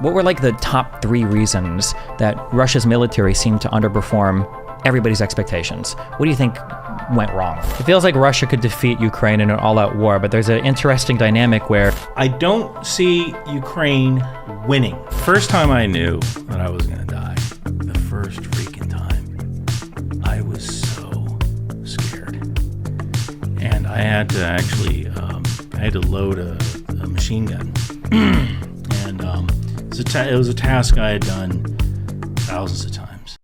What were like the top 3 reasons that Russia's military seemed to underperform everybody's expectations? What do you think went wrong? It feels like Russia could defeat Ukraine in an all-out war, but there's an interesting dynamic where I don't see Ukraine winning. First time I knew that I was gonna die, the first freaking time, I was so scared. And I had to actually, I had to load a machine gun. And it was a task I had done thousands of times.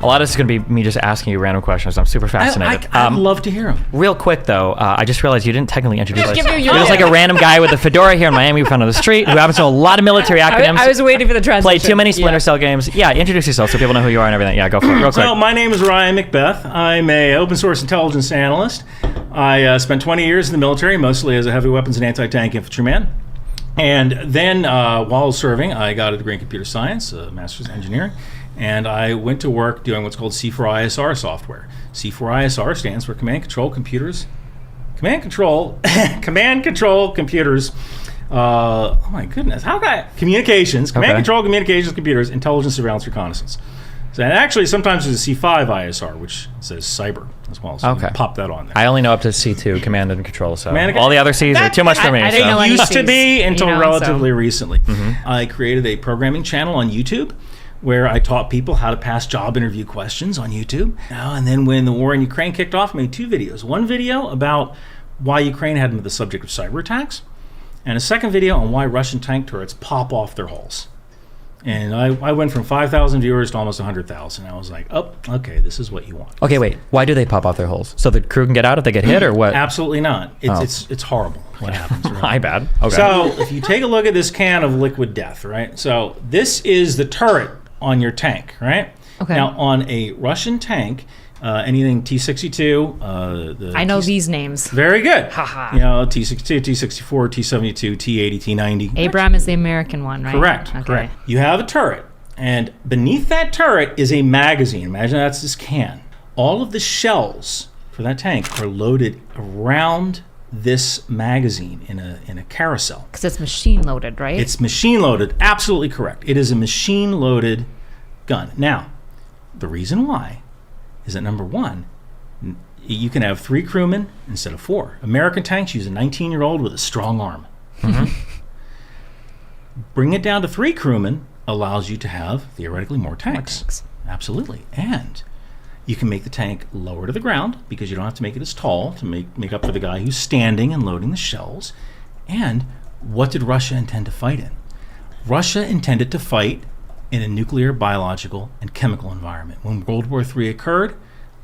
a lot of this is going to be me just asking you random questions. I'm super fascinated. I'd love to hear them. Real quick though, I just realized you didn't technically introduce us. Give you You're just like a random guy with a fedora here in Miami in front of the street who happens to know a lot of military acronyms. I was waiting for the transition. Played too many Splinter Cell games. Yeah, introduce yourself so people know who you are and everything. Yeah, go for it real quick. So my name is Ryan McBETH. I'm a open source intelligence analyst. I spent 20 years in the military, mostly as a heavy weapons and anti-tank infantryman. And then while serving, I got a degree in computer science, a master's in engineering, and I went to work doing what's called C4ISR software. C4ISR stands for Command Control Computers. Command Control Computers. Oh my goodness, how can I? Communications. Command Control Communications Computers, Intelligence, Surveillance, Reconnaissance. So, and actually, sometimes there's a C5 ISR, which says cyber as well. So Okay. pop that on there. I only know up to C2, Command and Control, so Command and all the other Cs are too much for me. I didn't so. know any Used to be Cs, until you know, relatively recently. I created a programming channel on YouTube where I taught people how to pass job interview questions on YouTube. And then when the war in Ukraine kicked off, I made 2 videos. One video about why Ukraine had been the subject of cyber attacks, and a second video on why Russian tank turrets pop off their hulls. And I went from 5,000 viewers to almost 100,000. I was like, oh, okay, this is what you want. Okay, wait. Why do they pop off their holes? So the crew can get out if they get hit, or what? Absolutely not. It's horrible what happens. Really. My bad. Okay. So if you take a look at this can of liquid death, right? So this is the turret on your tank, right? Okay. Now on a Russian tank, anything T-62, I know these names. very good. Haha. You know, T-62, T-64, T-72, T-80, T-90. Abram is the American one, right? Correct, Okay. correct. You have a turret, and beneath that turret is a magazine. Imagine that's this can. All of the shells for that tank are loaded around this magazine in a carousel. Because it's machine loaded, right? It's machine loaded, absolutely correct. It is a machine loaded gun. Now, the reason why is that number one, you can have 3 crewmen instead of 4. American tanks use a 19-year-old with a strong arm. Bring it down to 3 crewmen allows you to have theoretically more tanks. Absolutely. And you can make the tank lower to the ground because you don't have to make it as tall to make up for the guy who's standing and loading the shells. And what did Russia intend to fight in? Russia intended to fight in a nuclear, biological, and chemical environment. When World War III occurred,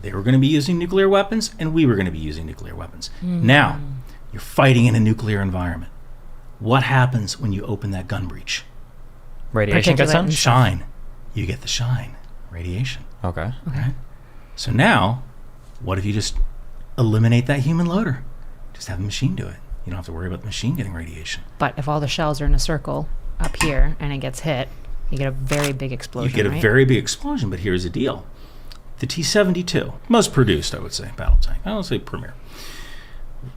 they were going to be using nuclear weapons, and we were going to be using nuclear weapons. Now, you're fighting in a nuclear environment. What happens when you open that gun breech? Radiation gets on? Shine. You get the shine. Radiation. Okay. Right? So now, what if you just eliminate that human loader? Just have the machine do it. You don't have to worry about the machine getting radiation. But if all the shells are in a circle up here and it gets hit, you get a very big explosion, You get a very big explosion, but here's the deal. The T-72, most produced, I would say, battle tank. I don't say premier.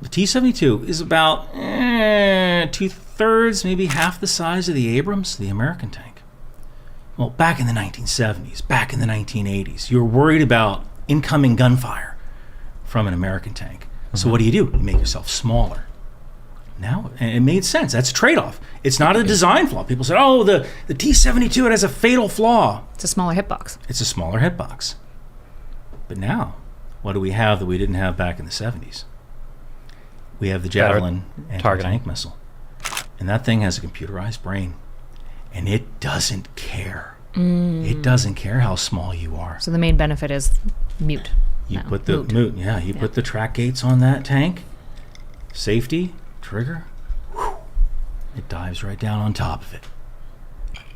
The T-72 is about 2/3, maybe half the size of the Abrams, the American tank. Well, back in the 1970s, back in the 1980s, you were worried about incoming gunfire from an American tank. So what do? You make yourself smaller. Now, and it made sense. That's a trade-off. It's not a design flaw. People said, oh, the T-72, it has a fatal flaw. It's a smaller hitbox. It's a smaller hitbox. But now, what do we have that we didn't have back in the 70s? We have the Javelin anti-tank missile. And that thing has a computerized brain. And it doesn't care. It doesn't care how small you are. So the main benefit is mute. You put the put the track gates on that tank. Safety, trigger. Whew, it dives right down on top of it.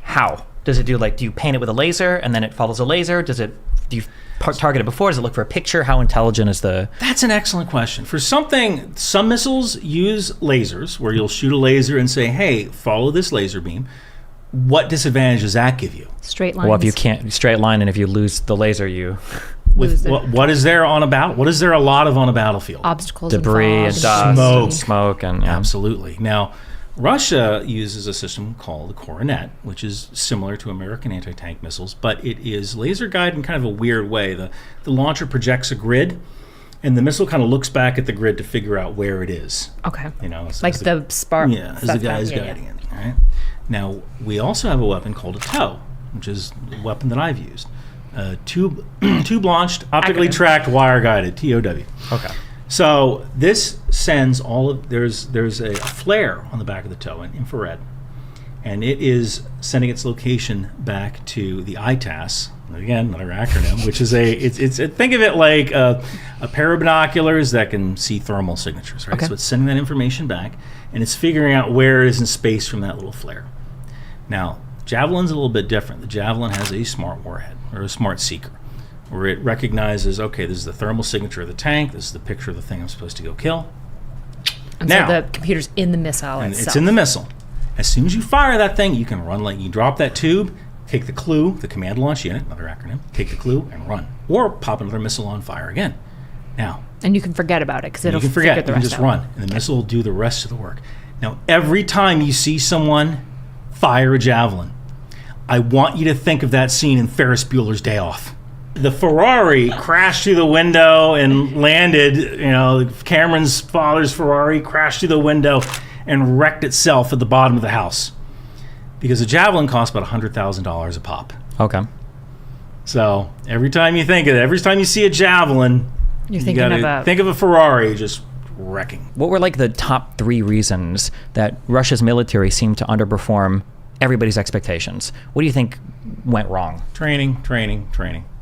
How? Does it do do you paint it with a laser and then it follows a laser? Do you target it before? Does it look for a picture? How intelligent is the... That's an excellent question. For something, some missiles use lasers where you'll shoot a laser and say, hey, follow this laser beam. What disadvantage does that give you? Straight lines. Well, if you can't straight line and if you lose the laser, you... Lose What is there on a battle? What is there a lot of on a battlefield? obstacles, Debris and and fog, dust and smoke and... Yeah. Absolutely. Now, Russia uses a system called the Coronet, which is similar to American anti-tank missiles, but it is laser guided in kind of a weird way. The launcher projects a grid, and the missile kind of looks back at the grid to figure out where it is. Okay. Like the spark. Yeah, as the guy's guiding it. Right. Now we also have a weapon called a TOW, which is a weapon that I've used. Tube launched, optically tracked, wire guided, TOW. Okay. So this sends there's a flare on the back of the TOW in infrared, and it is sending its location back to the ITAS. Again, another acronym, which is think of it like a pair of binoculars that can see thermal signatures, right? Okay. So it's sending that information back, and it's figuring out where it is in space from that little flare. Now, Javelin's a little bit different. The Javelin has a smart warhead, or a smart seeker, where it recognizes, okay, this is the thermal signature of the tank, this is the picture of the thing I'm supposed to go kill. And now, so the computer's in the missile and itself. it's in the missile. As soon as you fire that thing, you can run you drop that tube, take the clue, the command launch unit, another acronym, take the clue and run. Or pop another missile on fire again. Now, and you can forget about it because it'll you can forget, figure the you can rest just out. run, and the missile will do the rest of the work. Now, every time you see someone fire a Javelin, I want you to think of that scene in Ferris Bueller's Day Off. The Ferrari crashed through the window and landed, Cameron's father's Ferrari crashed through the window and wrecked itself at the bottom of the house. Because a Javelin costs about $100,000 a pop. Okay. So every time you think of it, every time you see a Javelin, You're thinking think of a Ferrari just wrecking. What were like the top 3 reasons that Russia's military seemed to underperform everybody's expectations? What do you think went wrong? Training.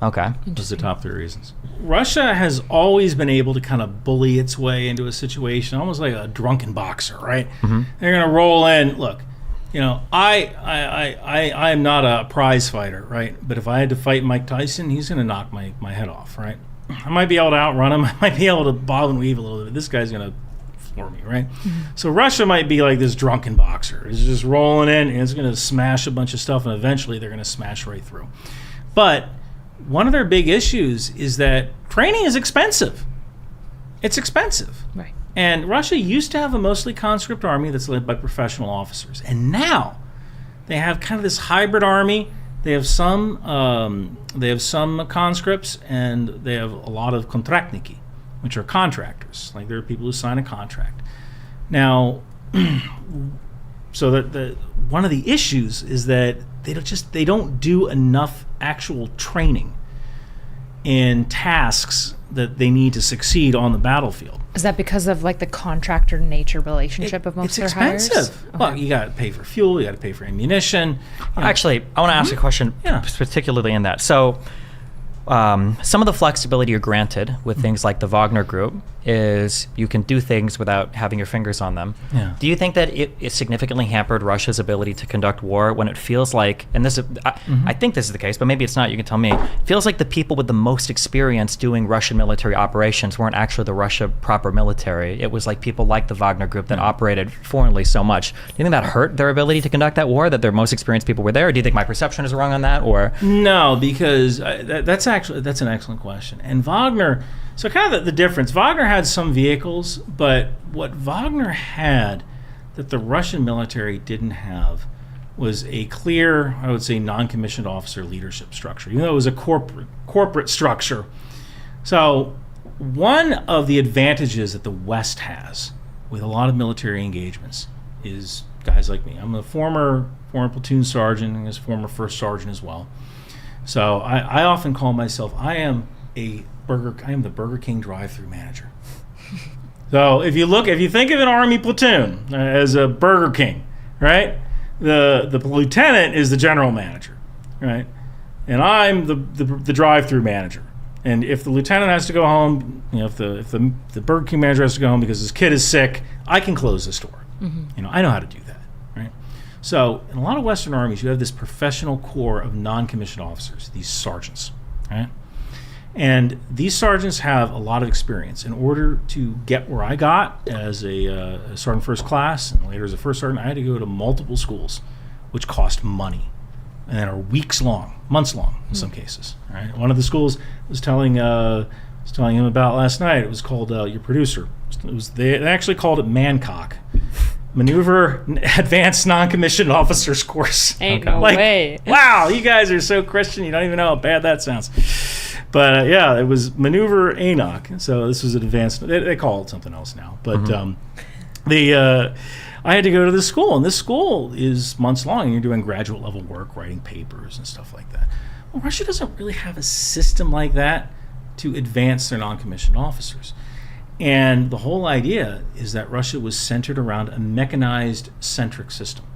Okay. Those are the top 3 reasons. Russia has always been able to kind of bully its way into a situation, almost like a drunken boxer, right? Mm-hmm. They're going to roll in. Look, I am not a prize fighter, right? But if I had to fight Mike Tyson, he's going to knock my head off, right? I might be able to outrun him. I might be able to bob and weave a little bit. This guy's going to floor me, right? Mm-hmm. So Russia might be like this drunken boxer. It's just rolling in, and it's going to smash a bunch of stuff, and eventually they're going to smash right through. But one of their big issues is that training is expensive. It's expensive. Right. And Russia used to have a mostly conscript army that's led by professional officers. And now they have kind of this hybrid army. They have some conscripts, and they have a lot of kontraktniki, which are contractors. Like, there are people who sign a contract. Now, so that one of the issues is that they don't do enough actual training in tasks that they need to succeed on the battlefield. Is that because of like the contractor nature relationship of most of their hires? It's expensive. Okay. Well, you got to pay for fuel, you got to pay for ammunition. Actually, I want to ask a question, particularly in that. So, some of the flexibility you're granted with things like the Wagner Group is you can do things without having your fingers on them. Yeah. Do you think that it significantly hampered Russia's ability to conduct war when it feels like, and this is, I think this is the case, but maybe it's not, you can tell me, it feels like the people with the most experience doing Russian military operations weren't actually the Russia proper military. It was like people like the Wagner Group that operated foreignly so much. Do you think that hurt their ability to conduct that war, that their most experienced people were there? Or do you think my perception is wrong on that? Or No, because that's an excellent question. And Wagner, so kind of the difference, Wagner had some vehicles, but what Wagner had that the Russian military didn't have was a clear, I would say, non-commissioned officer leadership structure, even though it was a corporate structure. So one of the advantages that the West has with a lot of military engagements is guys like me. I'm a former platoon sergeant and a former first sergeant as well. So I often call myself, I am the Burger King drive-through manager. So if you think of an Army platoon as a Burger King, right? The lieutenant is the general manager, right? And I'm the drive-through manager. And if the lieutenant has to go home, if the Burger King manager has to go home because his kid is sick, I can close the store. Mm-hmm. I know how to do that, right? So in a lot of Western armies, you have this professional corps of non-commissioned officers, these sergeants, right? And these sergeants have a lot of experience. In order to get where I got as a sergeant first class and later as a first sergeant, I had to go to multiple schools, which cost money and are weeks long, months long in some cases. Right? One of the schools was telling him about last night. It was called your producer. They actually called it Mancock. maneuver advanced non-commissioned officers course. Ain't no way. Wow, you guys are so Christian, you don't even know how bad that sounds. But yeah, it was maneuver ANOC. So this was an advanced, they call it something else now. But I had to go to this school, and this school is months long, and you're doing graduate level work, writing papers and stuff like that. Well, Russia doesn't really have a system like that to advance their non-commissioned officers. And the whole idea is that Russia was centered around a mechanized centric system.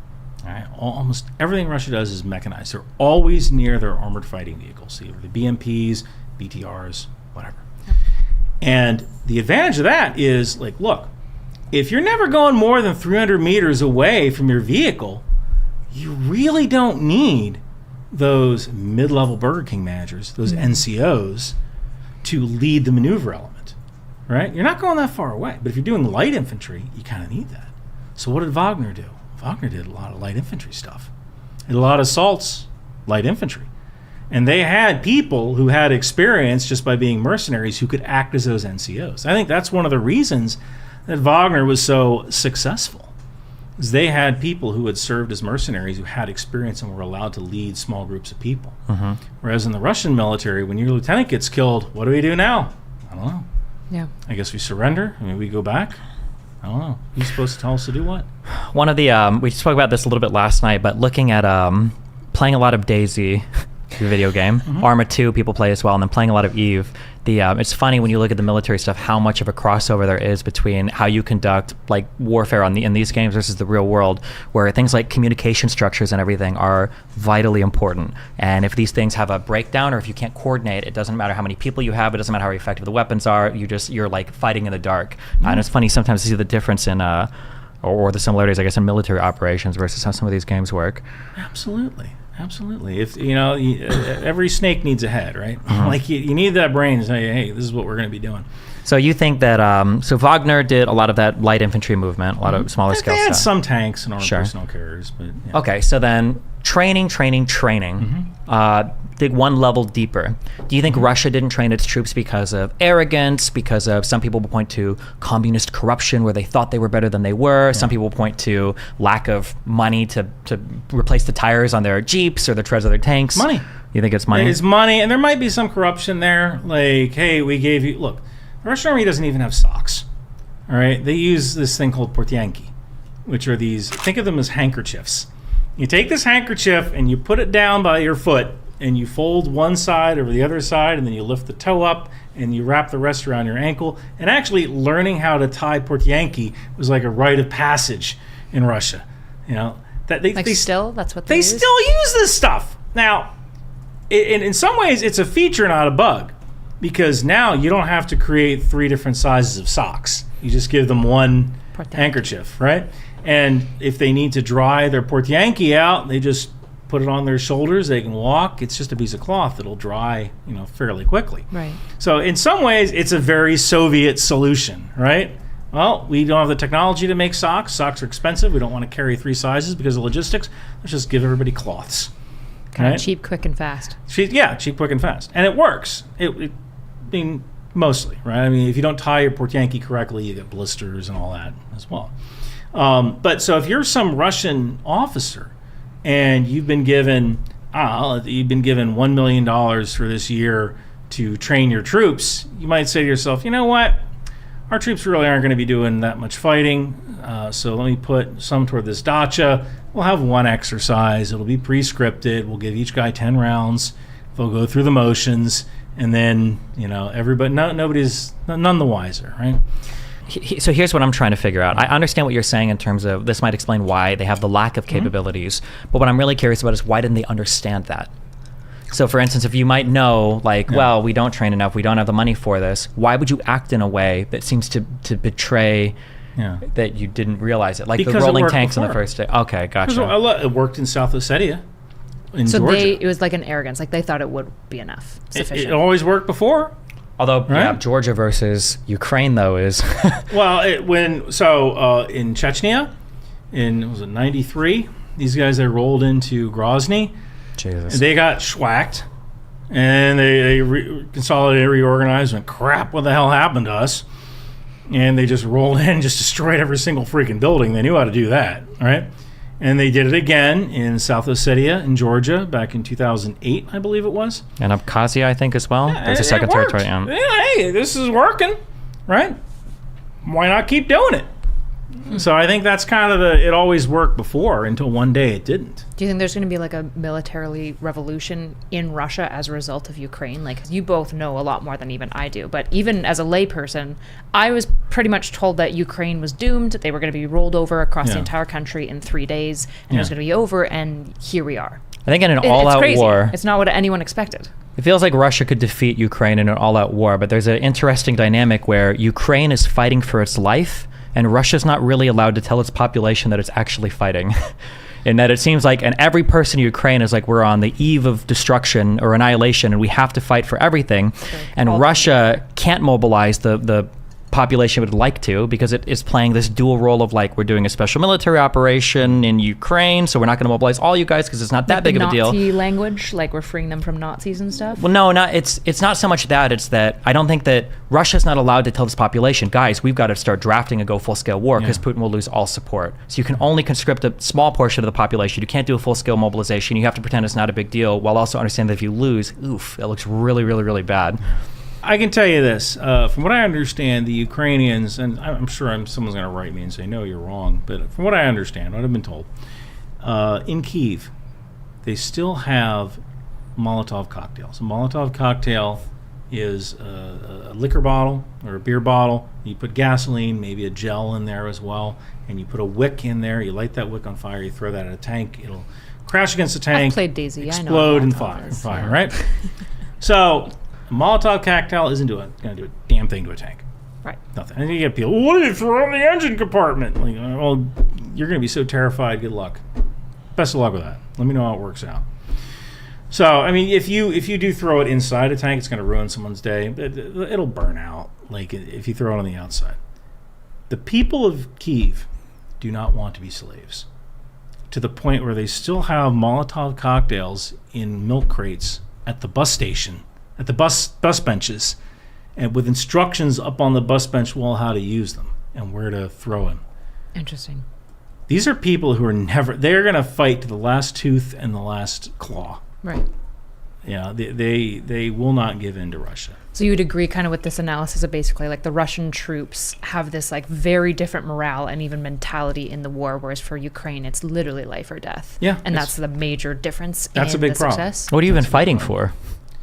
All right? Almost everything Russia does is mechanized. They're always near their armored fighting vehicles, either the BMPs, BTRs, whatever. And the advantage of that is, like, look, if you're never going more than 300 meters away from your vehicle, you really don't need those mid-level Burger King managers, those NCOs, to lead the maneuver element, right? You're not going that far away. But if you're doing light infantry, you kind of need that. So what did Wagner do? Wagner did a lot of light infantry stuff. Did a lot of assaults, light infantry. And they had people who had experience just by being mercenaries who could act as those NCOs. I think that's one of the reasons that Wagner was so successful, is they had people who had served as mercenaries who had experience and were allowed to lead small groups of people. Whereas in the Russian military, when your lieutenant gets killed, what do we do now? I don't know. Yeah. I guess we surrender. I mean, we go back. I don't know. Who's supposed to tell us to do what? One of the, we spoke about this a little bit last night, but looking at playing a lot of DayZ, the video game, Arma 2 people play as well, and then playing a lot of Eve. It's funny when you look at the military stuff how much of a crossover there is between how you conduct like warfare in these games versus the real world, where things like communication structures and everything are vitally important. And if these things have a breakdown, or if you can't coordinate, it doesn't matter how many people you have, it doesn't matter how effective the weapons are, you're like fighting in the dark. And it's funny sometimes to see the difference in or the similarities, I guess, in military operations versus how some of these games work. Absolutely. If every snake needs a head, right? Like you need that brain to say, hey, this is what we're going to be doing. So you think that so Wagner did a lot of that light infantry movement, a lot of smaller scale stuff. They had some tanks and armored personnel carriers, but yeah. Okay, so then training. Dig one level deeper. Do you think Russia didn't train its troops because of arrogance, because of, some people will point to communist corruption where they thought they were better than they were? Some people point to lack of money to replace the tires on their Jeeps or the treads of their tanks. Money. You think it's money? It's money, and there might be some corruption there. Like, hey, we gave you, look, the Russian army doesn't even have socks. All right? They use this thing called portyanki, which are these, think of them as handkerchiefs. You take this handkerchief and you put it down by your foot, and you fold one side over the other side, and then you lift the toe up, and you wrap the rest around your ankle. And actually, learning how to tie portyanki was like a rite of passage in Russia. You know, that that's what they use? still use this stuff now. In some ways, it's a feature, not a bug, because now you don't have to create 3 different sizes of socks. You just give them one handkerchief, right? And if they need to dry their portyanki out, they just put it on their shoulders. They can walk. It's just a piece of cloth that'll dry, fairly quickly. Right. So in some ways, it's a very Soviet solution, right? Well, we don't have the technology to make socks. Socks are expensive. We don't want to carry 3 sizes because of logistics. Let's just give everybody cloths. Kind of cheap, quick, and fast. Cheap, quick, and fast. And it works. Mostly, right? I mean, if you don't tie your portyanki correctly, you get blisters and all that as well. But so if you're some Russian officer and you've been given $1 million for this year to train your troops, you might say to yourself, you know what? Our troops really aren't going to be doing that much fighting, so let me put some toward this dacha. We'll have one exercise. It'll be pre-scripted. We'll give each guy 10 rounds. They'll go through the motions, and then nobody's none the wiser, right? So here's what I'm trying to figure out. I understand what you're saying in terms of this might explain why they have the lack of capabilities, but what I'm really curious about is why didn't they understand that? So for instance, if you might know, well, we don't train enough, we don't have the money for this, why would you act in a way that seems to betray that you didn't realize it? Like because the rolling tanks on the first day. Okay, gotcha. It worked in South Ossetia. In Georgia. It was like an arrogance. Like they thought it would be enough, sufficient. It always worked before. Although, Georgia versus Ukraine, though, is... Well, in Chechnya, was it 93? These guys, they rolled into Grozny. Jesus. And they got schwacked. And they consolidated, reorganized, and went, crap, what the hell happened to us? and they just rolled in, just destroyed every single freaking building. They knew how to do that, right? And they did it again in South Ossetia in Georgia back in 2008, I believe it was. And Abkhazia, I think, as well. There's a second territory. Yeah, hey, this is working, right? Why not keep doing it? So I think that's kind of it always worked before until one day it didn't. Do you think there's going to be like a militarily revolution in Russia as a result of Ukraine? Like, you both know a lot more than even I do, but even as a layperson, I was pretty much told that Ukraine was doomed. They were going to be rolled over across the entire country in 3 days, and it was going to be over, and here we are. I think in an all-out war, it's not what anyone expected. it feels like Russia could defeat Ukraine in an all-out war, but there's an interesting dynamic where Ukraine is fighting for its life, and Russia's not really allowed to tell its population that it's actually fighting. In that it seems like, and every person in Ukraine is like, we're on the eve of destruction or annihilation, and we have to fight for everything. And Russia can't mobilize the population would like to, because it is playing this dual role of like, we're doing a special military operation in Ukraine, so we're not going to mobilize all you guys because it's not that big of a deal. Nazi language, like we're freeing them from Nazis and stuff? Well, no, it's not so much that. It's that I don't think that Russia's not allowed to tell this population, guys, we've got to start drafting and go full-scale war because Putin will lose all support. So you can only conscript a small portion of the population. You can't do a full-scale mobilization. You have to pretend it's not a big deal while also understanding that if you lose, oof, it looks really, really, really bad. I can tell you this, from what I understand, the Ukrainians, and I'm sure someone's going to write me and say, no, you're wrong, but from what I understand, what I've been told, in Kyiv, they still have Molotov cocktails. A Molotov cocktail is a liquor bottle or a beer bottle. You put gasoline, maybe a gel in there as well, and you put a wick in there. You light that wick on fire, you throw that in a tank, it'll crash against the tank, I've played Daisy. explode I know and fire, right? So a Molotov cocktail isn't going to do a damn thing to a tank. Right. Nothing. And you get people, what if you throw it in the engine compartment? Like, well, you're going to be so terrified. Good luck. Best of luck with that. Let me know how it works out. So, I mean, if you do throw it inside a tank, it's going to ruin someone's day. It'll burn out, like if you throw it on the outside. The people of Kyiv do not want to be slaves, to the point where they still have Molotov cocktails in milk crates at the bus station, at the bus benches, and with instructions up on the bus bench wall how to use them and where to throw them. Interesting. They're people who they're going to fight to the last tooth and the last claw. Right. Yeah, they will not give in to Russia. So you would agree kind of with this analysis of basically like the Russian troops have this like very different morale and even mentality in the war, whereas for Ukraine, it's literally life or death. Yeah. And that's the major difference that's in a big the problem. success. What are you even fighting for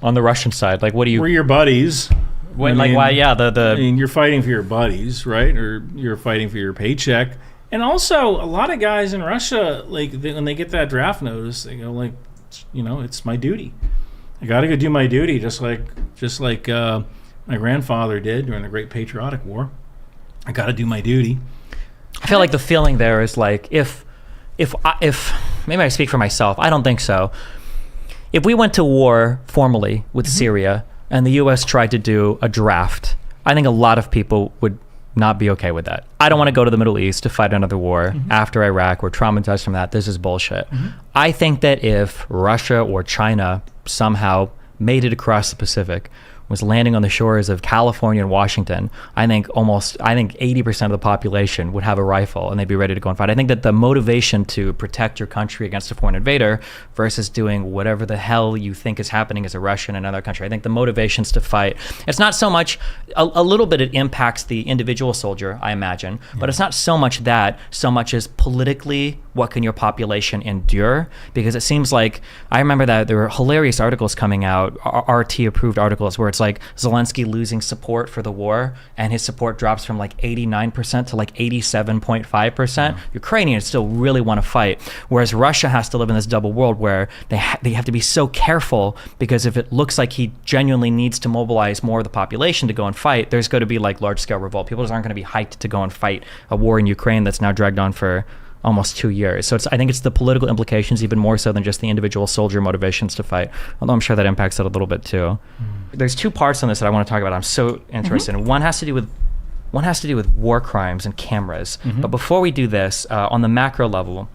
on the Russian side? Like, what do you... We're your buddies. Wait, like, why? Yeah, I mean, you're fighting for your buddies, right? Or you're fighting for your paycheck. And also, a lot of guys in Russia, like, when they get that draft notice, they go like, it's my duty. I got to go do my duty, just like my grandfather did during the Great Patriotic War. I got to do my duty. I feel like the feeling there is like, if maybe I speak for myself, I don't think so. If we went to war formally with Syria and the U.S. tried to do a draft, I think a lot of people would not be okay with that. I don't want to go to the Middle East to fight another war after Iraq. We're traumatized from that. This is bullshit. I think that if Russia or China somehow made it across the Pacific, was landing on the shores of California and Washington, I think 80% of the population would have a rifle and they'd be ready to go and fight. I think that the motivation to protect your country against a foreign invader versus doing whatever the hell you think is happening as a Russian in another country, I think the motivations to fight, it's not so much, a little bit it impacts the individual soldier, I imagine, but it's not so much that, so much as politically, what can your population endure? Because it seems like, I remember that there were hilarious articles coming out, RT-approved articles, where it's like Zelensky losing support for the war, and his support drops from like 89% to like 87.5%. Ukrainians still really want to fight, whereas Russia has to live in this double world where they have to be so careful, because if it looks like he genuinely needs to mobilize more of the population to go and fight, there's going to be like large-scale revolt. People just aren't going to be hyped to go and fight a war in Ukraine that's now dragged on for almost 2 years. So I think it's the political implications even more so than just the individual soldier motivations to fight, although I'm sure that impacts it a little bit too. There's 2 parts on this that I want to talk about. I'm so interested in. One has to do with war crimes and cameras. But before we do this, on the macro level,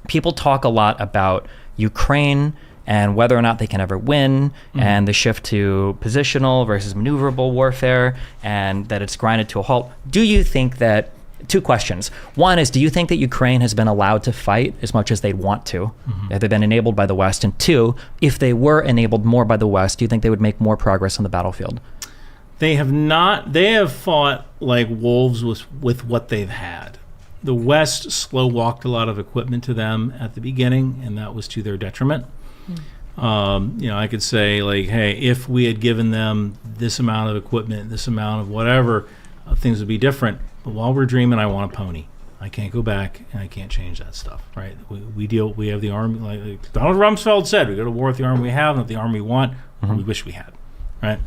people talk a lot about Ukraine and whether or not they can ever win, and the shift to positional versus maneuverable warfare, and that it's grinded to a halt. Do you think that, two questions. One is, do you think that Ukraine has been allowed to fight as much as they'd want to? Have they been enabled by the West? And two, if they were enabled more by the West, do you think they would make more progress on the battlefield? They have not. They have fought like wolves with what they've had. The West slow-walked a lot of equipment to them at the beginning, and that was to their detriment. I could say, like, hey, if we had given them this amount of equipment, this amount of whatever, things would be different. But while we're dreaming, I want a pony. I can't go back, and I can't change that stuff, right? We have the army, like Donald Rumsfeld said, we go to war with the army we have, not the army we want, or we wish we had, right?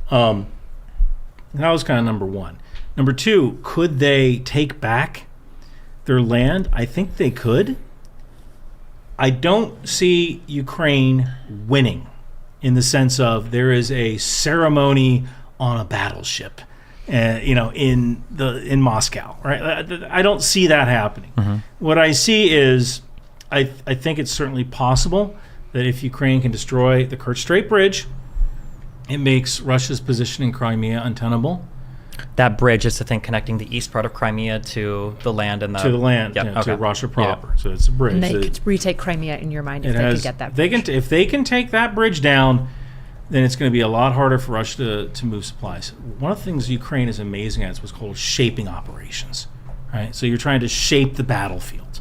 That was kind of number one. Number two, could they take back their land? I think they could. I don't see Ukraine winning in the sense of there is a ceremony on a battleship, in Moscow, right? I don't see that happening. What I see is, I think it's certainly possible that if Ukraine can destroy the Kerch Strait Bridge, it makes Russia's position in Crimea untenable. That bridge is the thing connecting the east part of Crimea to the land and to Russia proper. Yeah. So it's a bridge. And they could retake Crimea in your mind if they could get that bridge. If they can take that bridge down, then it's going to be a lot harder for Russia to move supplies. One of the things Ukraine is amazing at is what's called shaping operations, right? So you're trying to shape the battlefield,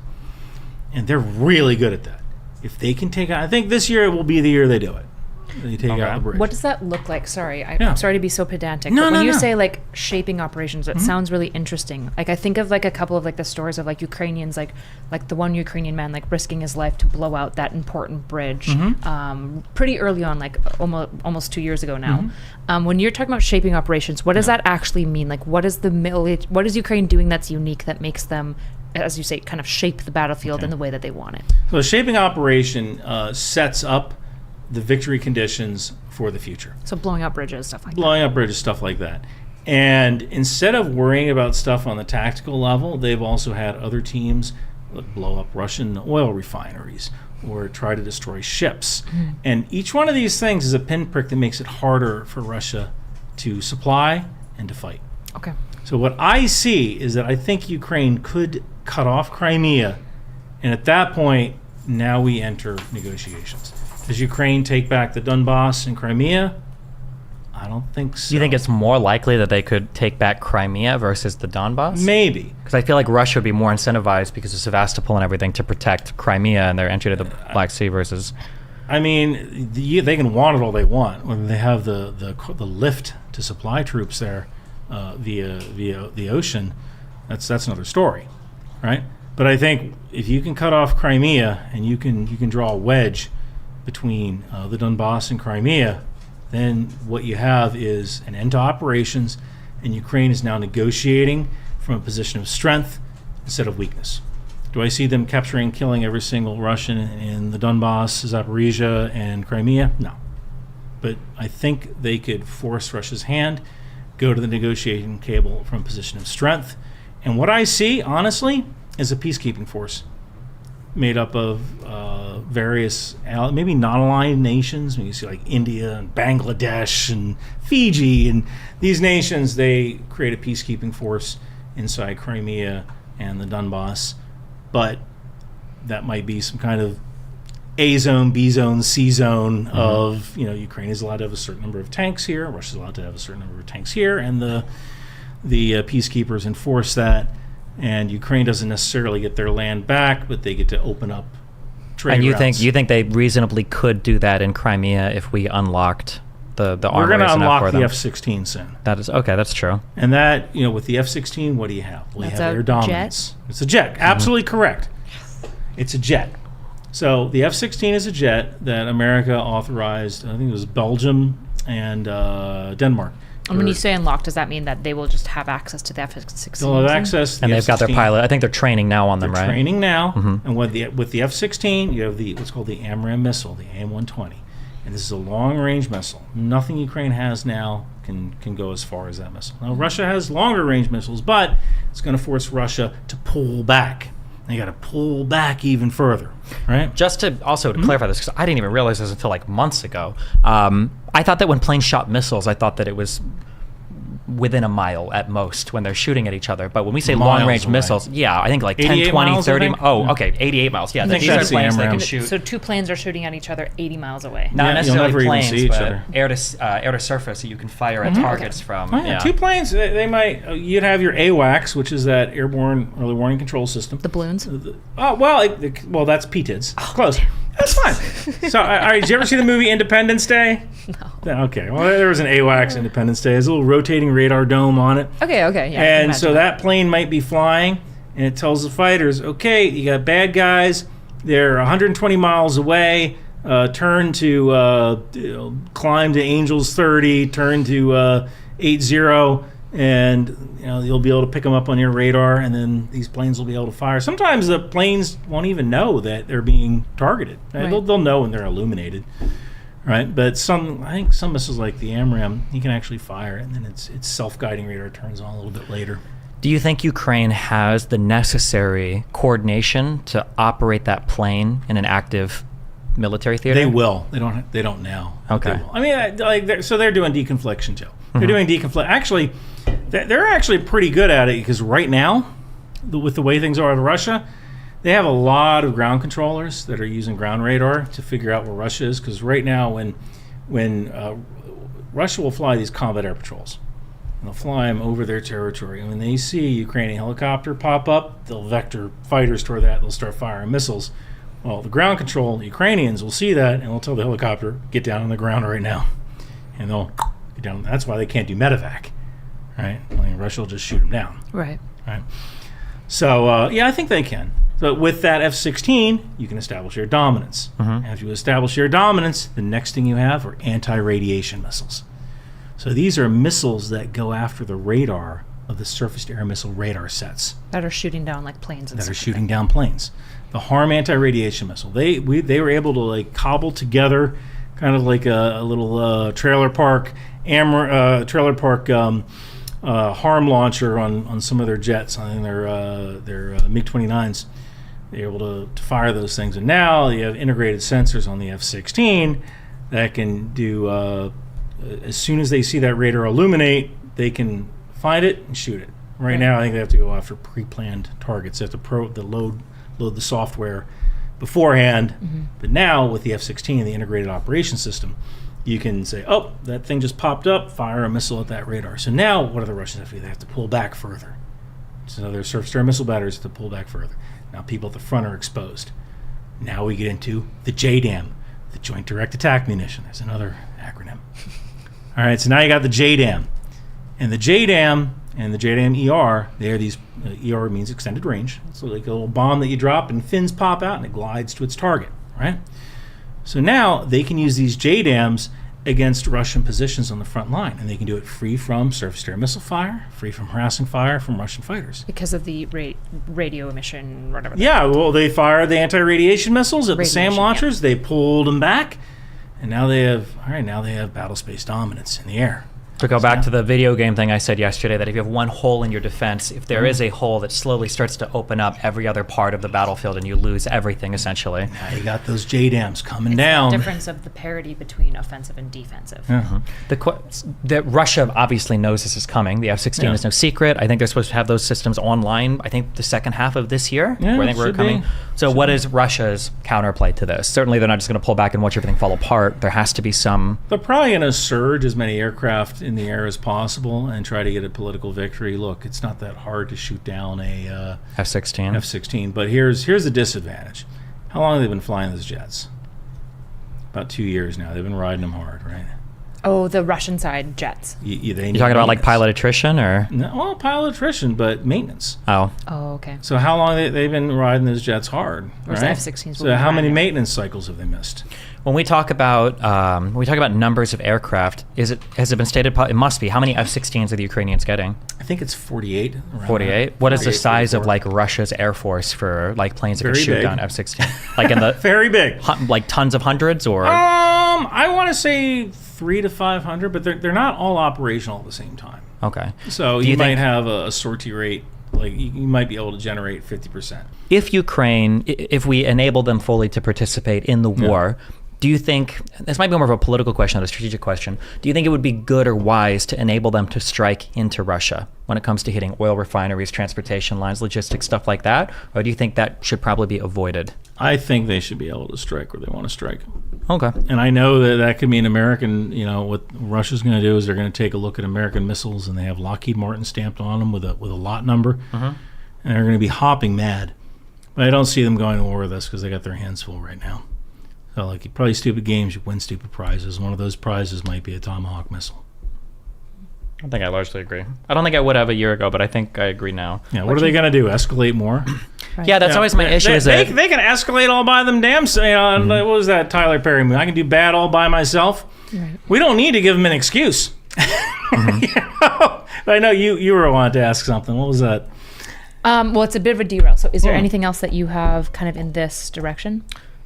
and they're really good at that. If they can take out, I think this year will be the year they do it. They take out the bridge. What does that look like? Sorry, I'm sorry to be so pedantic. But when you say like shaping operations, it sounds really interesting. Like I think of like a couple of like the stories of like Ukrainians, like the one Ukrainian man like risking his life to blow out that important bridge, pretty early on, like almost 2 years ago now. When you're talking about shaping operations, what does that actually mean? Like what is what is Ukraine doing that's unique that makes them, as you say, kind of shape the battlefield in the way that they want it? So a shaping operation sets up the victory conditions for the future. So blowing up bridges, stuff like Blowing up bridges, stuff like that. And instead of worrying about stuff on the tactical level, they've also had other teams blow up Russian oil refineries or try to destroy ships. And each one of these things is a pinprick that makes it harder for Russia to supply and to fight. Okay. So what I see is that I think Ukraine could cut off Crimea, and at that point, now we enter negotiations. Does Ukraine take back the Donbass and Crimea? I don't think so. Do you think it's more likely that they could take back Crimea versus the Donbass? Maybe. Because I feel like Russia would be more incentivized because of Sevastopol and everything to protect Crimea and their entry to the Black Sea versus... I mean, they can want it all they want. When they have the lift to supply troops there via the ocean, that's another story, right? But I think if you can cut off Crimea and you can draw a wedge between the Donbass and Crimea, then what you have is an end to operations, and Ukraine is now negotiating from a position of strength instead of weakness. Do I see them capturing, killing every single Russian in the Donbass, Zaporizhia, and Crimea? No. But I think they could force Russia's hand, go to the negotiating table from a position of strength. And what I see, honestly, is a peacekeeping force made up of various, maybe non-aligned nations. You see like India and Bangladesh and Fiji, and these nations, they create a peacekeeping force inside Crimea and the Donbass. But that might be some kind of A zone, B zone, C zone of, Ukraine is allowed to have a certain number of tanks here, Russia's allowed to have a certain number of tanks here, and the peacekeepers enforce that. And Ukraine doesn't necessarily get their land back, but they get to open up trade routes. And you think they reasonably could do that in Crimea if we unlocked the armories? We're going to unlock the them? F-16 soon. That is okay. That's true. And that, with the F-16, what do you have? Well, you have air dominance. Jet? It's a jet. Absolutely correct. It's a jet. So the F-16 is a jet that America authorized. I think it was Belgium and Denmark. And when you say unlocked, does that mean that they will just have access to the F-16? They'll have access to the and they've F-16. got their pilot. I think they're training now on them, They're right? Training now. And with the F-16, you have what's called the AMRAAM missile, the AIM-120. And this is a long-range missile. Nothing Ukraine has now can go as far as that missile. Now, Russia has longer-range missiles, but it's going to force Russia to pull back. They got to pull back even further, right? Just to also to clarify this, because I didn't even realize this until like months ago. I thought that when planes shot missiles, I thought that it was within a mile at most when they're shooting at each other. But when we say Miles long-range away. missiles, yeah, I think like 10, 88 20, miles, I 30. think? Oh, okay, 88 miles. Yeah, think these are that's the planes that can AMRAAM. shoot. So two planes are shooting at each other 80 miles away. Not Yeah, you'll necessarily never even planes, see each but other. air to surface that you can fire at targets from. Oh, yeah. Two planes, they might, you'd have your AWACS, which is that Airborne Early Warning Control System. The balloons? Oh, well, that's PTIDS. Close. That's fine. So, all right, did you ever see the movie Independence Day? No. Okay, well, there was an AWACS Independence Day. There's a little rotating radar dome on it. Okay, yeah. I can And so imagine that plane might be flying, and it tells the fighters, okay, you got bad guys, they're 120 miles away, turn to climb to Angels 30, turn to 80, and you'll be able to pick them up on your radar, and then these planes will be able to fire. Sometimes the planes won't even know that they're being targeted. Right. They'll know when they're illuminated. Right, but I think some missiles like the AMRAAM, you can actually fire it, and then its self-guiding radar turns on a little bit later. Do you think Ukraine has the necessary coordination to operate that plane in an active military theater? They will. They don't now. Okay. They will. I mean, they're doing deconfliction too. They're doing deconflict. Actually, they're actually pretty good at it because right now, with the way things are in Russia, they have a lot of ground controllers that are using ground radar to figure out where Russia is. Because right now, when Russia will fly these combat air patrols, and they'll fly them over their territory, and when they see a Ukrainian helicopter pop up, they'll vector fighters toward that. They'll start firing missiles. Well, the ground control, the Ukrainians will see that, and they'll tell the helicopter, get down on the ground right now. And they'll get down. That's why they can't do medevac, right? I mean, Russia will just shoot them down, Right. right? So, I think they can. So with that F-16, you can establish your dominance. After you establish your dominance, the next thing you have are anti-radiation missiles. So these are missiles that go after the radar of the surface-to-air missile radar sets That are shooting down like planes and that are stuff. shooting down planes. The HARM anti-radiation missile. They were able to like cobble together kind of like a little trailer park HARM launcher on some of their jets. I think their MiG-29s. They're able to fire those things. And now you have integrated sensors on the F-16 that can do, as soon as they see that radar illuminate, they can find it and shoot it. Right now, I think they have to go after pre-planned targets. They have to load the software beforehand. But now, with the F-16, the integrated operation system, you can say, oh, that thing just popped up, fire a missile at that radar. So now, what do the Russians have to do? They have to pull back further. So their surface-to-air missile batteries have to pull back further. Now people at the front are exposed. Now we get into the JDAM, the Joint Direct Attack Munition. There's another acronym. All right, so now you got the JDAM. And the JDAM and the JDAM-ER, they're these, ER means extended range. So like a little bomb that you drop and fins pop out and it glides to its target, right? So now they can use these JDAMs against Russian positions on the front line, and they can do it free from surface-to-air missile fire, free from harassing fire from Russian fighters. Because of the radio emission, whatever. Yeah, well, they fired the anti-radiation missiles at the SAM Radiation, launchers. They pulled them back, and now they have battle space dominance in the air. To go back to the video game thing I said yesterday, that if you have one hole in your defense, if there is a hole that slowly starts to open up every other part of the battlefield and you lose everything, essentially. Now you got those JDAMs coming It's down. the difference of the parity between offensive and defensive. The Russia obviously knows this is coming. The F-16 is no secret. I think they're supposed to have those systems online, I think, the second half of this year. Yeah, where I think we're should coming. be. So what is Russia's counterplay to this? Certainly they're not just going to pull back and watch everything fall apart. There has to be some... They're probably going to surge as many aircraft in the air as possible and try to get a political victory. Look, it's not that hard to shoot down a F-16. F-16, but here's the disadvantage. How long have they been flying those jets? About 2 years now. They've been riding them hard, right? Oh, the Russian side jets. You're talking about like pilot attrition or? No, well, pilot attrition, but maintenance. Oh. Oh, okay. So how long they've been riding those jets hard, Whereas right? the F-16s will So be how many brand new. maintenance cycles have they missed? When we talk about numbers of aircraft, has it been stated? It must be. How many F-16s are the Ukrainians getting? I think it's 48. around 48. there. What is the 48, size of 44. like Russia's air force for like planes that can Very shoot big. down F-16? Like in the Very big. like tons of hundreds or? I want to say 300 to 500, but they're not all operational at the same time. Okay. So Do you you might think- have a sortie rate like you might be able to generate 50%. If Ukraine, if we enable them fully to participate in the war, do you think, this might be more of a political question than a strategic question, do you think it would be good or wise to enable them to strike into Russia when it comes to hitting oil refineries, transportation lines, logistics, stuff like that? Or do you think that should probably be avoided? I think they should be able to strike where they want to strike. Okay. And I know that could mean American, what Russia's going to do is they're going to take a look at American missiles, and they have Lockheed Martin stamped on them with a lot number, and they're going to be hopping mad. But I don't see them going to war with us because they got their hands full right now. So, like, you play stupid games, you win stupid prizes. One of those prizes might be a Tomahawk missile. I think I largely agree. I don't think I would have a year ago, but I think I agree now. Yeah, what are they going to do? Escalate more? Right. Yeah, that's always my issue. They can escalate all by them damn. What was that Tyler Perry movie? I can do bad all by myself. Right. We don't need to give them an excuse. I know you were wanting to ask something. What was that? Well, it's a bit of a derail. So is there anything else that you have kind of in this direction?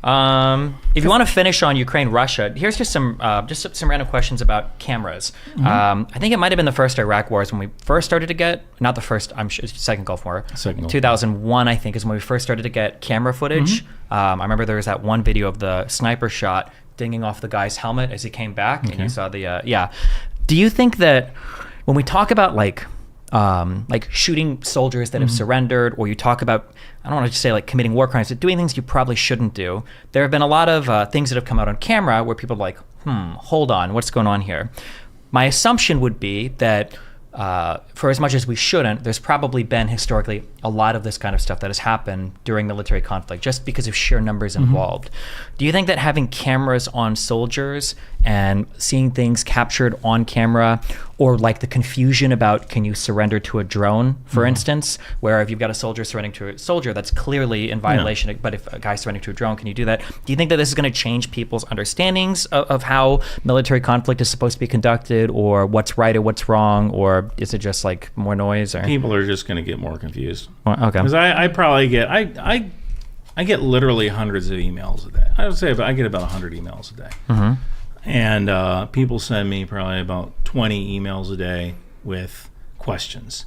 If you want to finish on Ukraine, Russia, here's just some random questions about cameras. I think it might have been the first Iraq wars when we first started to get, not the first, I'm sure, second Gulf War. 2001, I think, is when we first started to get camera footage. I remember there was that one video of the sniper shot dinging off the guy's helmet as he came back, and you saw the, Do you think that when we talk about like shooting soldiers that have surrendered, or you talk about, I don't want to just say like committing war crimes, but doing things you probably shouldn't do. There have been a lot of things that have come out on camera where people are like, hold on, what's going on here? My assumption would be that for as much as we shouldn't, there's probably been historically a lot of this kind of stuff that has happened during military conflict just because of sheer numbers involved. Do you think that having cameras on soldiers and seeing things captured on camera, or like the confusion about can you surrender to a drone, for instance, where if you've got a soldier surrendering to a soldier, that's clearly in violation, but if a guy's surrendering to a drone, can you do that? Do you think that this is going to change people's understandings of how military conflict is supposed to be conducted, or what's right or what's wrong, or is it just like more noise? Or People are just going to get more confused. Well, okay. Because I probably get, I get literally hundreds of emails a day. I would say I get about 100 emails a day. And people send me probably about 20 emails a day with questions.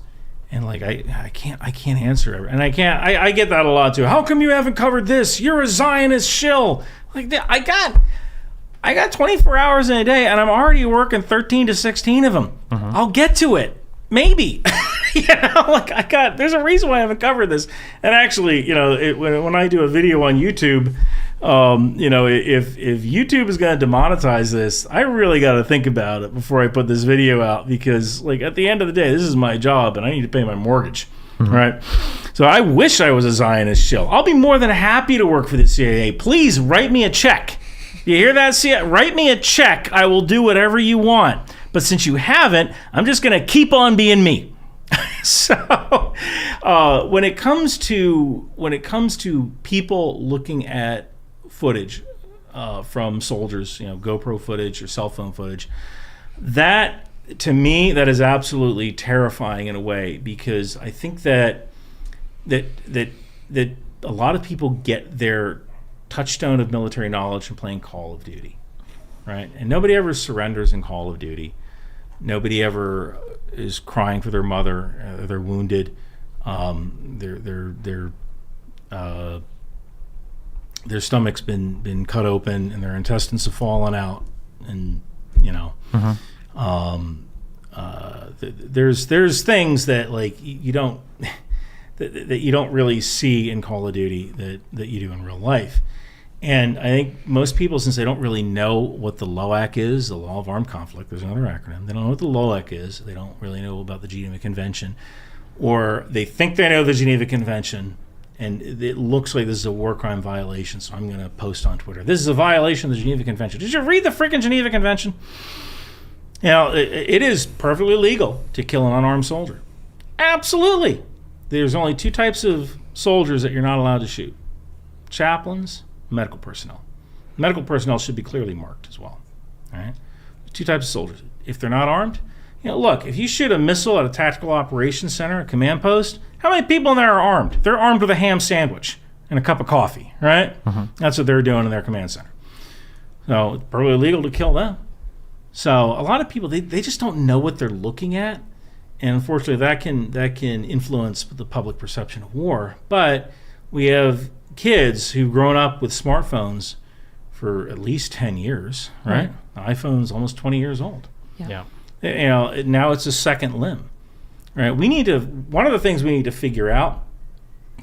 And like I can't answer it. And I get that a lot too. How come you haven't covered this? You're a Zionist shill. Like I got 24 hours in a day, and I'm already working 13 to 16 of them. I'll get to it. Maybe. There's a reason why I haven't covered this. And actually, when I do a video on YouTube, if YouTube is going to demonetize this, I really got to think about it before I put this video out, because like at the end of the day, this is my job and I need to pay my mortgage. Right? So I wish I was a Zionist shill. I'll be more than happy to work for the CIA. Please write me a check. You hear that? CIA? Write me a check. I will do whatever you want. But since you haven't, I'm just going to keep on being me. So when it comes to people looking at footage from soldiers, GoPro footage or cell phone footage, that to me that is absolutely terrifying in a way, because I think that a lot of people get their touchstone of military knowledge from playing Call of Duty, right? And nobody ever surrenders in Call of Duty. Nobody ever is crying for their mother. They're wounded. Their stomach's been cut open and their intestines have fallen out, and there's things that like you don't that you don't really see in Call of Duty that you do in real life. And I think most people, since they don't really know what the LOAC is, the Law of Armed Conflict, there's another acronym, they don't know what the LOAC is, they don't really know about the Geneva Convention, or they think they know the Geneva Convention, and it looks like this is a war crime violation, so I'm going to post on Twitter, this is a violation of the Geneva Convention. Did you read the freaking Geneva Convention? It is perfectly legal to kill an unarmed soldier. Absolutely. There's only two types of soldiers that you're not allowed to shoot. Chaplains, medical personnel. Medical personnel should be clearly marked as well. All right? Two types of soldiers. If they're not armed, look, if you shoot a missile at a tactical operations center, a command post, how many people in there are armed? They're armed with a ham sandwich and a cup of coffee, right? That's what they're doing in their command center. So it's probably illegal to kill them. So a lot of people, they just don't know what they're looking at. and unfortunately, that can influence the public perception of war. But we have kids who've grown up with smartphones for at least 10 years, right? The iPhone's almost 20 years old. Yeah. Now it's a second limb, right? One of the things we need to figure out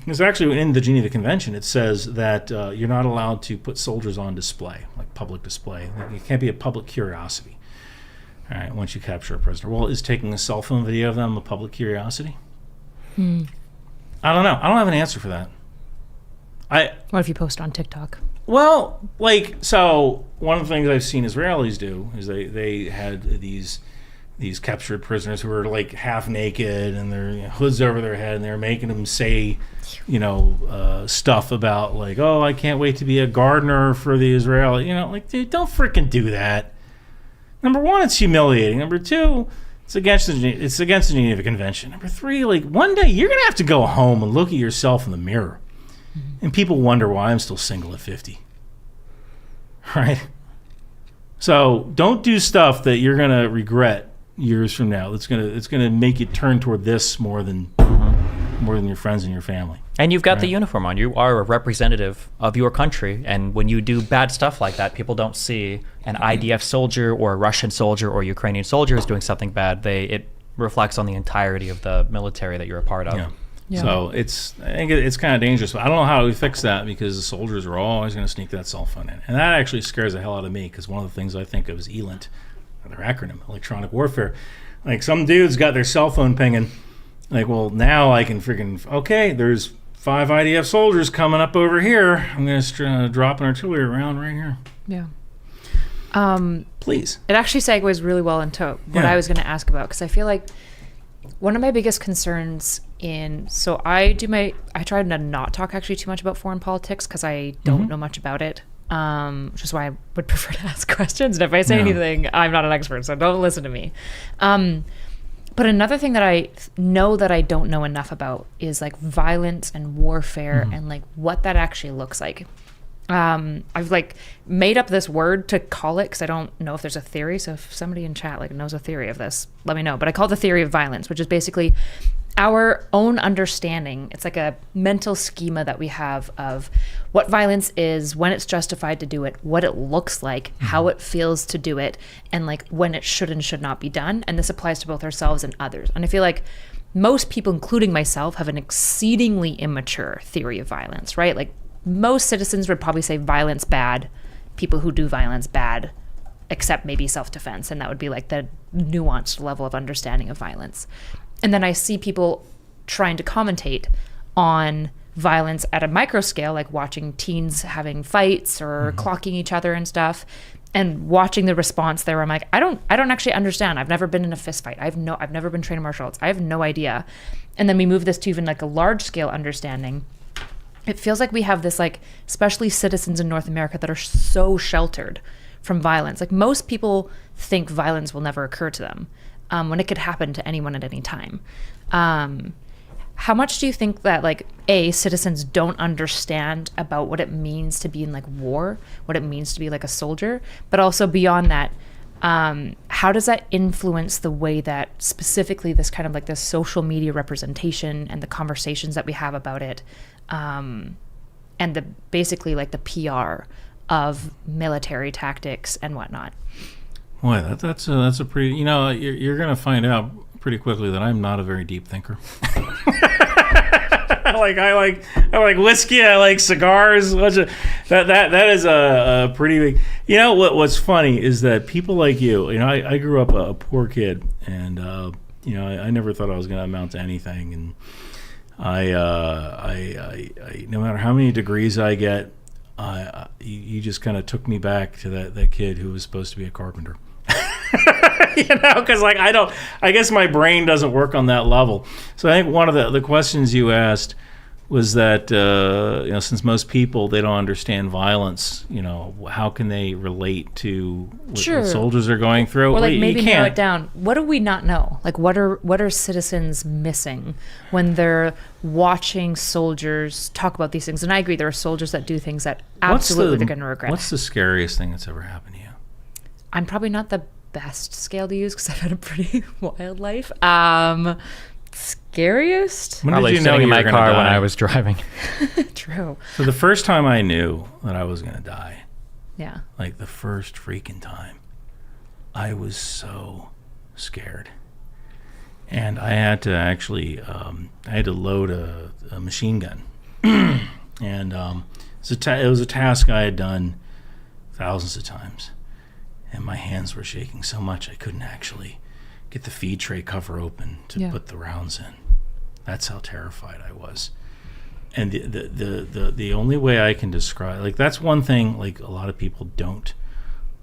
is actually in the Geneva Convention, it says that you're not allowed to put soldiers on display, like public display. Like, it can't be a public curiosity, all right, once you capture a prisoner. Well, is taking a cell phone video of them a public curiosity? I don't know. I don't have an answer for that. What if you post on TikTok? Well, so one of the things I've seen Israelis do is they had these captured prisoners who were like half naked and their hoods over their head, and they're making them say, stuff about like, oh, I can't wait to be a gardener for the Israeli. Dude, don't freaking do that. Number one, it's humiliating. Number two, it's against the Geneva Convention. Number three, one day you're gonna have to go home and look at yourself in the mirror. And people wonder why I'm still single at 50. Right? So don't do stuff that you're going to regret years from now. It's going to make you turn toward this more than your friends and your family. And you've got the uniform on. You are a representative of your country. And when you do bad stuff like that, people don't see an IDF soldier or a Russian soldier or Ukrainian soldier is doing something bad. It reflects on the entirety of the military that you're a part of. Yeah. Yeah. So I think it's kind of dangerous. But I don't know how we fix that, because the soldiers are always going to sneak that cell phone in. And that actually scares the hell out of me, because one of the things I think of is ELINT, their acronym, electronic warfare. Like, some dude's got their cell phone pinging. Like, well, now I can okay, there's 5 IDF soldiers coming up over here. I'm going to drop an artillery round right here. Yeah. Please. It actually segues really well into what I was going to ask about, because I feel like one of my biggest concerns I try to not talk actually too much about foreign politics, because I don't know much about it, which is why I would prefer to ask questions. And if I say anything, I'm not an expert, so don't listen to me. But another thing that I know that I don't know enough about is like violence and warfare and like what that actually looks like. I've made up this word to call it, because I don't know if there's a theory. So if somebody in chat knows a theory of this, let me know. But I call it the theory of violence, which is basically our own understanding. It's like a mental schema that we have of what violence is, when it's justified to do it, what it looks like, how it feels to do it, and like when it should and should not be done. And this applies to both ourselves and others. And I feel like most people, including myself, have an exceedingly immature theory of violence, right? Like, most citizens would probably say violence bad, people who do violence bad, except maybe self-defense. And that would be like the nuanced level of understanding of violence. And then I see people trying to commentate on violence at a micro scale, like watching teens having fights or clocking each other and stuff, and watching the response there. I'm like, I don't actually understand. I've never been in a fist fight. I've never been trained in martial arts. I have no idea. And then we move this to even like a large scale understanding. It feels like we have this, like, especially citizens in North America that are so sheltered from violence. Like, most people think violence will never occur to them, when it could happen to anyone at any time. How much do you think that, like, citizens don't understand about what it means to be in, like, war, what it means to be, like, a soldier, but also beyond that, how does that influence the way that specifically this kind of like this social media representation and the conversations that we have about it, and the basically like the PR of military tactics and whatnot? Boy, that's a pretty, you're going to find out pretty quickly that I'm not a very deep thinker. I like whiskey. I like cigars. That is a pretty big. What's funny is that people like you. I grew up a poor kid, and I never thought I was going to amount to anything. And I no matter how many degrees I get, you just kind of took me back to that kid who was supposed to be a carpenter. Because I guess my brain doesn't work on that level. So I think one of the questions you asked was that since most people, they don't understand violence, how can they relate to what soldiers are going through? Or maybe narrow it down. What do we not know? Like, what are citizens missing when they're watching soldiers talk about these things? And I agree, there are soldiers that do things that absolutely they're going to regret. What's the scariest thing that's ever happened to you? I'm probably not the best scale to use because I've had a pretty wild life. Scariest? When Probably did you know sitting in you my were gonna car when die? I was driving. True. So the first time I knew that I was going to die, Yeah. like the first freaking time, I was so scared. And I had to actually, I had to load a machine gun. And it was a task I had done thousands of times. And my hands were shaking so much I couldn't actually get the feed tray cover open to put the rounds in. That's how terrified I was. And the only way I can describe, like, that's one thing like a lot of people don't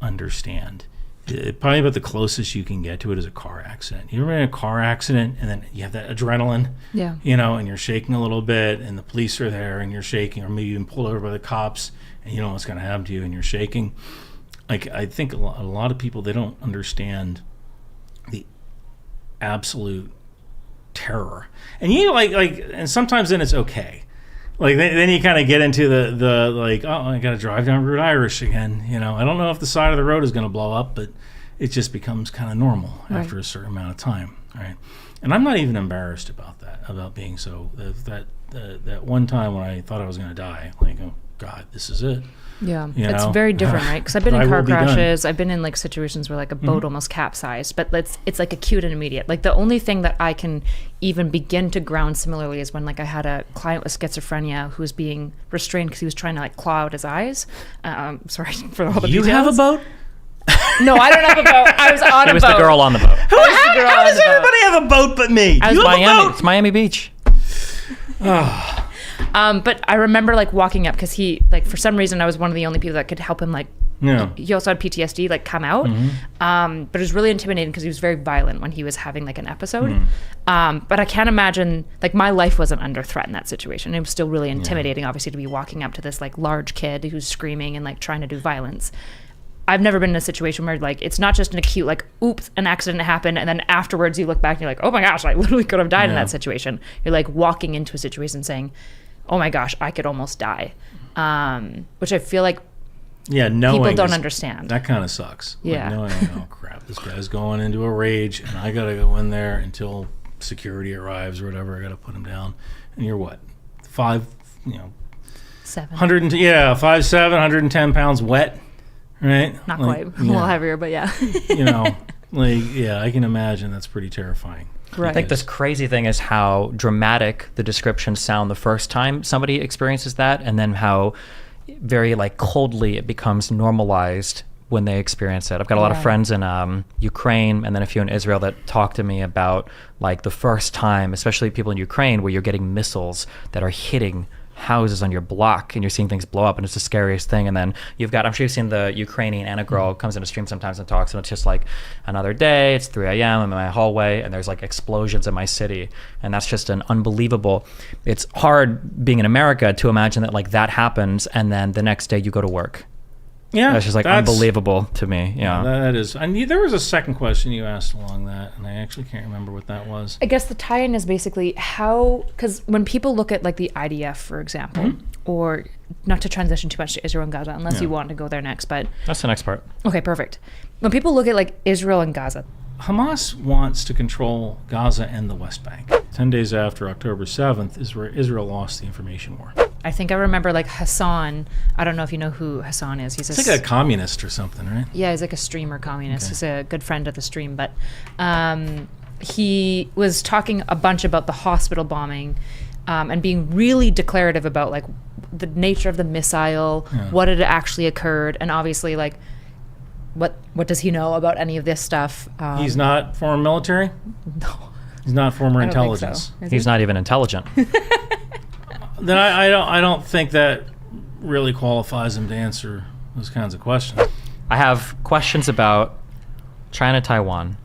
understand. Probably about the closest you can get to it is a car accident. You ever been in a car accident and then you have that adrenaline, and you're shaking a little bit and the police are there and you're shaking, or maybe you've been pulled over by the cops and you know what's going to happen to you and you're shaking. Like, I think a lot of people, they don't understand the absolute terror. And and sometimes then it's okay. Like then you kind of get into the like, oh, I got to drive down Route Irish again. I don't know if the side of the road is going to blow up, but it just becomes kind of normal after a certain amount of time, right? And I'm not even embarrassed about that, about being so that one time when I thought I was going to die, like, oh God, this is it. Yeah, it's very different, right? Because I've been in car crashes. I've been in like situations where like a boat almost capsized, but it's like acute and immediate. Like the only thing that I can even begin to ground similarly is when like I had a client with schizophrenia who was being restrained because he was trying to like claw out his eyes. Sorry for all the details. You have a boat? No, I don't have a boat. I was on a boat. It was the girl on the boat. How does everybody have a boat but me? It was Miami. It's Miami Beach. But I remember like walking up because he, like, for some reason I was one of the only people that could help him, like, he also had PTSD, like, come out. But it was really intimidating because he was very violent when he was having like an episode. But I can't imagine, like, my life wasn't under threat in that situation. It was still really intimidating, obviously, to be walking up to this like large kid who's screaming and like trying to do violence. I've never been in a situation where like it's not just an acute like, oops, an accident happened, and then afterwards you look back and you're like, oh my gosh, I literally could have died in that situation. You're like walking into a situation saying, oh my gosh, I could almost die, which I feel like people don't understand. That kind of sucks. Yeah. Like knowing, oh crap, this guy's going into a rage, and I gotta go in there until security arrives or whatever. I gotta put him down. And you're what, 7, 5'7", 110 pounds wet, right? Not quite, a little heavier, but yeah. I can imagine that's pretty terrifying. Right. I think this crazy thing is how dramatic the descriptions sound the first time somebody experiences that, and then how very like coldly it becomes normalized when they experience it. I've got a lot of friends in Ukraine and then a few in Israel that talk to me about like the first time, especially people in Ukraine, where you're getting missiles that are hitting houses on your block and you're seeing things blow up, and it's the scariest thing. And then you've got, I'm sure you've seen the Ukrainian Anna girl comes in a stream sometimes and talks, and it's just like another day, it's 3 a.m. I'm in my hallway and there's like explosions in my city, and that's just an unbelievable. It's hard being in America to imagine that like that happens and then the next day you go to work. Yeah, that's just like unbelievable to me. Yeah, that is. And there was a second question you asked along that, and I actually can't remember what that was. I guess the tie-in is basically how, because when people look at like the IDF, for example, or not to transition too much to Israel and Gaza, unless you want to go there next, but that's the next part. Okay, perfect. When people look at like Israel and Gaza, Hamas wants to control Gaza and the West Bank. 10 days after October 7th is where Israel lost the information war. I think I remember like Hassan. I don't know if you know who Hassan is. He's like a communist or something, right? Yeah, he's like a streamer communist. Okay. He's a good friend of the stream. But he was talking a bunch about the hospital bombing and being really declarative about like the nature of the missile, what had actually occurred, and obviously like what does he know about any of this stuff? He's not former military? No. He's not former intelligence. So. He's not even intelligent. Then I don't think that really qualifies him to answer those kinds of questions. I have questions about China, Taiwan.